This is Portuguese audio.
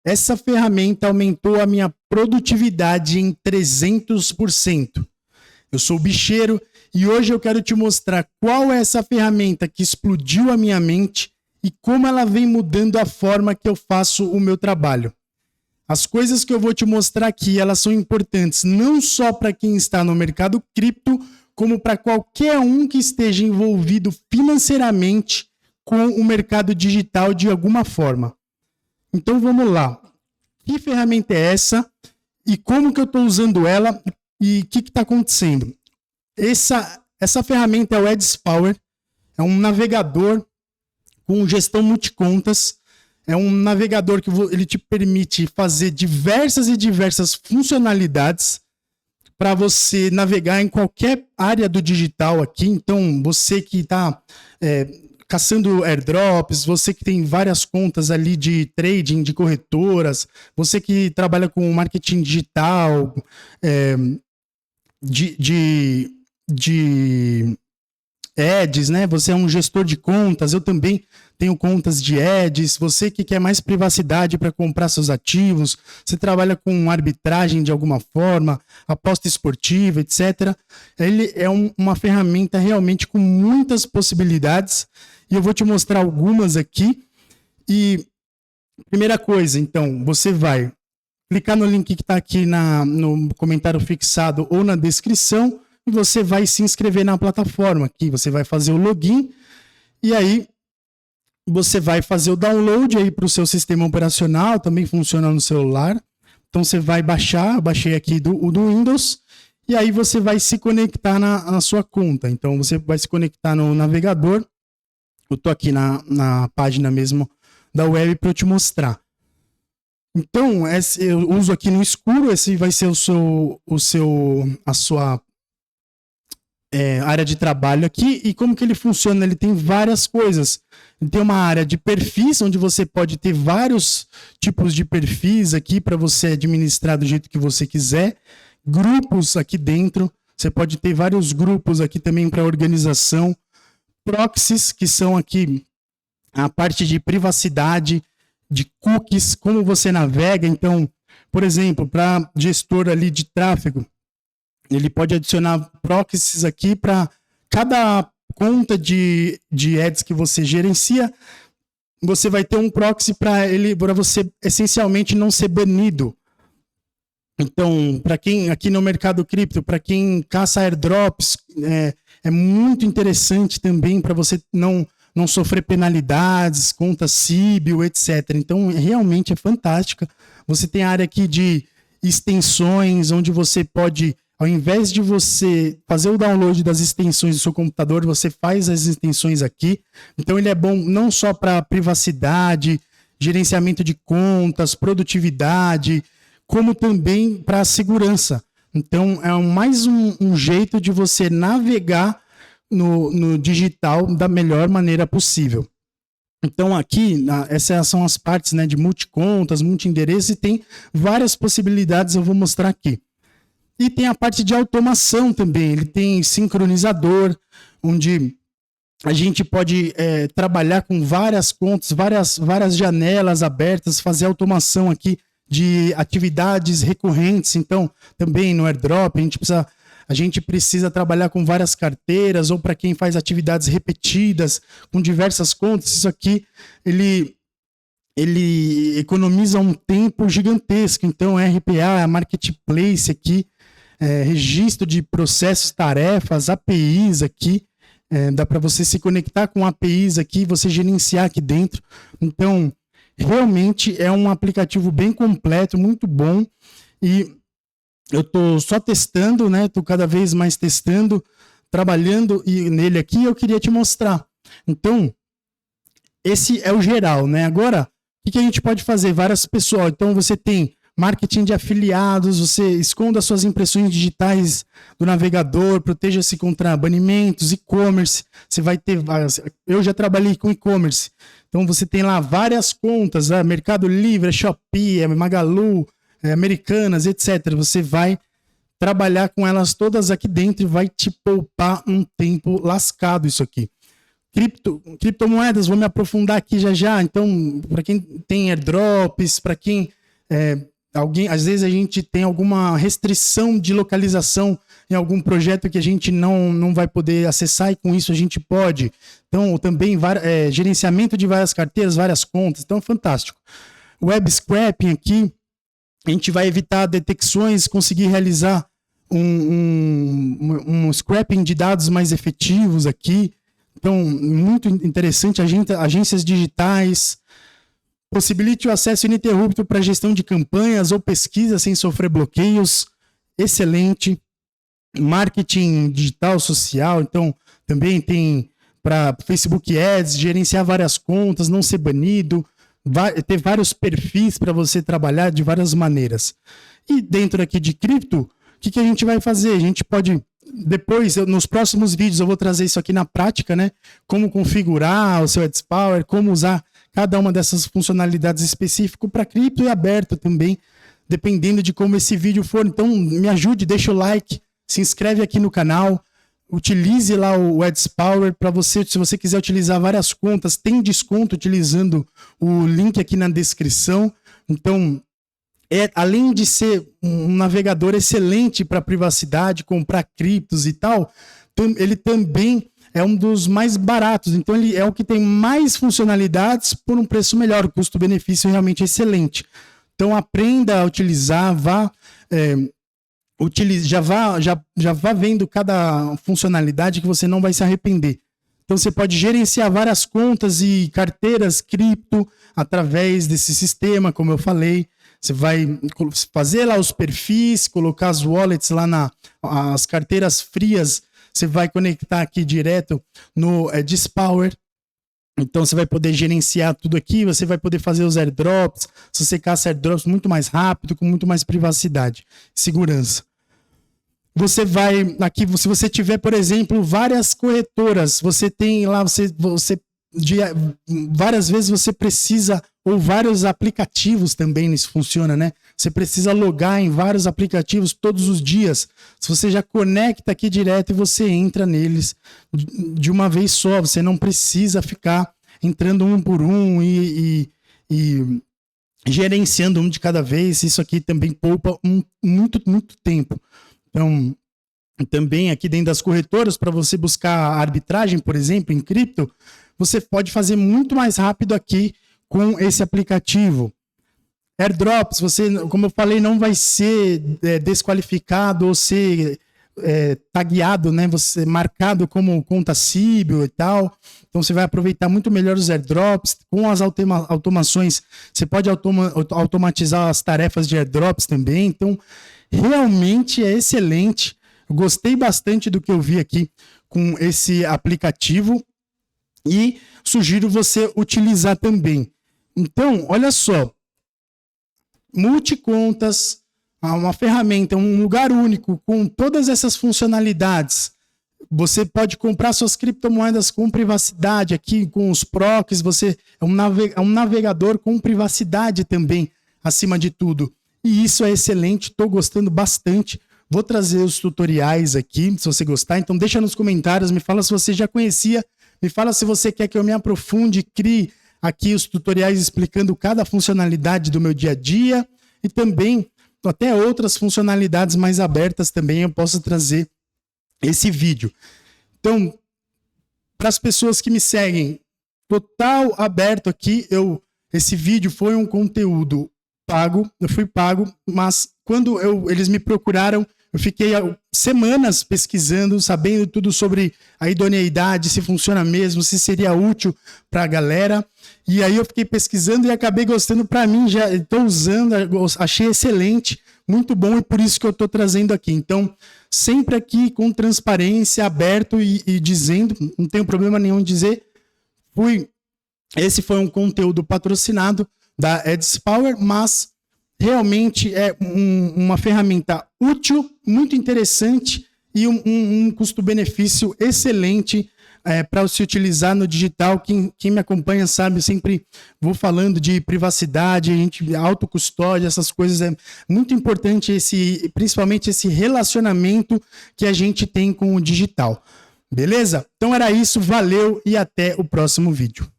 Essa ferramenta aumentou a minha produtividade em 300%. Eu sou bicheiro e hoje eu quero te mostrar qual é essa ferramenta que explodiu a minha mente e como ela vem mudando a forma que eu faço o meu trabalho. As coisas que eu vou te mostrar aqui, elas são importantes não só para quem está no mercado cripto, como para qualquer um que esteja envolvido financeiramente com o mercado digital de alguma forma. Então vamos lá. Que ferramenta é essa? E como que eu estou usando ela? E o que está acontecendo? Essa ferramenta é o Eds Power. É um navegador com gestão multicontas. É um navegador que ele te permite fazer diversas e diversas funcionalidades para você navegar em qualquer área do digital aqui. Então, você que está caçando airdrops, você que tem várias contas ali de trading, de corretoras, você que trabalha com marketing digital, de ads, né? Você é um gestor de contas, eu também tenho contas de ads, você que quer mais privacidade para comprar seus ativos, você trabalha com arbitragem de alguma forma, aposta esportiva, etc. Ele é uma ferramenta realmente com muitas possibilidades e eu vou te mostrar algumas aqui. E primeira coisa, então, você vai clicar no link que está aqui no comentário fixado ou na descrição e você vai se inscrever na plataforma aqui. Você vai fazer o login e aí você vai fazer o download aí para o seu sistema operacional, também funciona no celular. Então você vai baixar, eu baixei aqui do Windows, e aí você vai se conectar na sua conta. Então você vai se conectar no navegador. Eu estou aqui na página mesmo da web para eu te mostrar. Então, eu uso aqui no escuro, esse vai ser a sua área de trabalho aqui. E como que ele funciona? Ele tem várias coisas. Ele tem uma área de perfis, onde você pode ter vários tipos de perfis aqui para você administrar do jeito que você quiser. Grupos aqui dentro, você pode ter vários grupos aqui também para organização. Proxies, que são aqui a parte de privacidade, de cookies, como você navega. Então, por exemplo, para gestor ali de tráfego, ele pode adicionar proxies aqui para cada conta de ads que você gerencia. Você vai ter um proxy para você essencialmente não ser banido. Então, para quem aqui no mercado cripto, para quem caça airdrops, é muito interessante também para você não sofrer penalidades, contas Síbil, etc. Então, realmente é fantástica. Você tem a área aqui de extensões, onde você pode, ao invés de você fazer o download das extensões do seu computador, você faz as extensões aqui. Então, ele é bom não só para privacidade, gerenciamento de contas, produtividade, como também para segurança. Então, é mais um jeito de você navegar no digital da melhor maneira possível. Então aqui, essas são as partes, né, de multicontas, multi-endereço, e tem várias possibilidades, eu vou mostrar aqui. E tem a parte de automação também, ele tem sincronizador, onde a gente pode trabalhar com várias contas, várias janelas abertas, fazer automação aqui de atividades recorrentes. Então, também no airdrop, a gente precisa trabalhar com várias carteiras, ou para quem faz atividades repetidas, com diversas contas. Isso aqui, ele economiza um tempo gigantesco. Então, RPA, Marketplace aqui, registro de processos, tarefas, APIs aqui, dá para você se conectar com APIs aqui, você gerenciar aqui dentro. Então, realmente é um aplicativo bem completo, muito bom, e eu estou só testando, né? Estou cada vez mais testando, trabalhando nele aqui. Eu queria te mostrar. Então, esse é o geral, né? Agora, o que a gente pode fazer? Várias pessoas. Então, você tem marketing de afiliados, você esconda suas impressões digitais do navegador, proteja-se contra banimentos, e-commerce. Você vai ter várias. Eu já trabalhei com e-commerce. Então, você tem lá várias contas, Mercado Livre, Shopee, Magalu, Americanas, etc. Você vai trabalhar com elas todas aqui dentro e vai te poupar um tempo lascado isso aqui. Criptomoedas, vou me aprofundar aqui já. Então, para quem tem airdrops, para quem às vezes a gente tem alguma restrição de localização em algum projeto que a gente não vai poder acessar, e com isso a gente pode. Então, também gerenciamento de várias carteiras, várias contas. Então, fantástico. Web scraping aqui, a gente vai evitar detecções, conseguir realizar um scraping de dados mais efetivos aqui. Então, muito interessante. Agências digitais. Possibilite o acesso ininterrupto para gestão de campanhas ou pesquisa sem sofrer bloqueios. Excelente. Marketing digital, social. Então, também tem para Facebook Ads, gerenciar várias contas, não ser banido, ter vários perfis para você trabalhar de várias maneiras. E dentro aqui de cripto, o que a gente vai fazer? A gente pode, depois, nos próximos vídeos, eu vou trazer isso aqui na prática, né? Como configurar o seu AdsPower, como usar cada uma dessas funcionalidades específicas para cripto, e aberto também, dependendo de como esse vídeo for. Então, me ajude, deixa o like, se inscreve aqui no canal, utilize lá o AdsPower para você, se você quiser utilizar várias contas, tem desconto utilizando o link aqui na descrição. Então, além de ser um navegador excelente para privacidade, comprar criptos e tal, ele também é um dos mais baratos. Então, ele é o que tem mais funcionalidades por um preço melhor. O custo-benefício é realmente excelente. Então, aprenda a utilizar, já vá vendo cada funcionalidade que você não vai se arrepender. Então, você pode gerenciar várias contas e carteiras cripto através desse sistema, como eu falei. Você vai fazer lá os perfis, colocar as wallets lá as carteiras frias, você vai conectar aqui direto no AdsPower. Então, você vai poder gerenciar tudo aqui, você vai poder fazer os airdrops, se você caça airdrops muito mais rápido, com muito mais privacidade, segurança. Você vai aqui, se você tiver, por exemplo, várias corretoras, você tem lá, várias vezes você precisa, ou vários aplicativos também, isso funciona, né? Você precisa logar em vários aplicativos todos os dias. Se você já conecta aqui direto e você entra neles de uma vez só, você não precisa ficar entrando um por um e gerenciando um de cada vez. Isso aqui também poupa muito tempo. Então, também aqui dentro das corretoras, para você buscar arbitragem, por exemplo, em cripto, você pode fazer muito mais rápido aqui com esse aplicativo. Airdrops, você, como eu falei, não vai ser desqualificado ou ser tagueado, né? Você marcado como conta Cíbio e tal. Então você vai aproveitar muito melhor os airdrops. Com as automações, você pode automatizar as tarefas de airdrops também. Então, realmente é excelente. Eu gostei bastante do que eu vi aqui com esse aplicativo e sugiro você utilizar também. Então, olha só, multicontas, uma ferramenta, um lugar único com todas essas funcionalidades. Você pode comprar suas criptomoedas com privacidade aqui, com os proxies. Você é um navegador com privacidade também, acima de tudo. E isso é excelente, estou gostando bastante. Vou trazer os tutoriais aqui, se você gostar. Então deixa nos comentários, me fala se você já conhecia, me fala se você quer que eu me aprofunde, crie aqui os tutoriais explicando cada funcionalidade do meu dia a dia e também até outras funcionalidades mais abertas também eu posso trazer esse vídeo. Então, para as pessoas que me seguem, total aberto aqui, esse vídeo foi um conteúdo pago, eu fui pago, mas quando eles me procuraram, eu fiquei semanas pesquisando, sabendo tudo sobre a idoneidade, se funciona mesmo, se seria útil para a galera. E aí eu fiquei pesquisando e acabei gostando. Para mim, já estou usando, achei excelente, muito bom, e por isso que eu estou trazendo aqui. Então, sempre aqui com transparência, aberto e dizendo, não tenho problema nenhum em dizer, esse foi um conteúdo patrocinado da AdsPower, mas realmente é uma ferramenta útil, muito interessante e um custo-benefício excelente para se utilizar no digital. Quem me acompanha sabe, eu sempre vou falando de privacidade, autocustódia, essas coisas. É muito importante principalmente esse relacionamento que a gente tem com o digital. Beleza? Então era isso, valeu e até o próximo vídeo.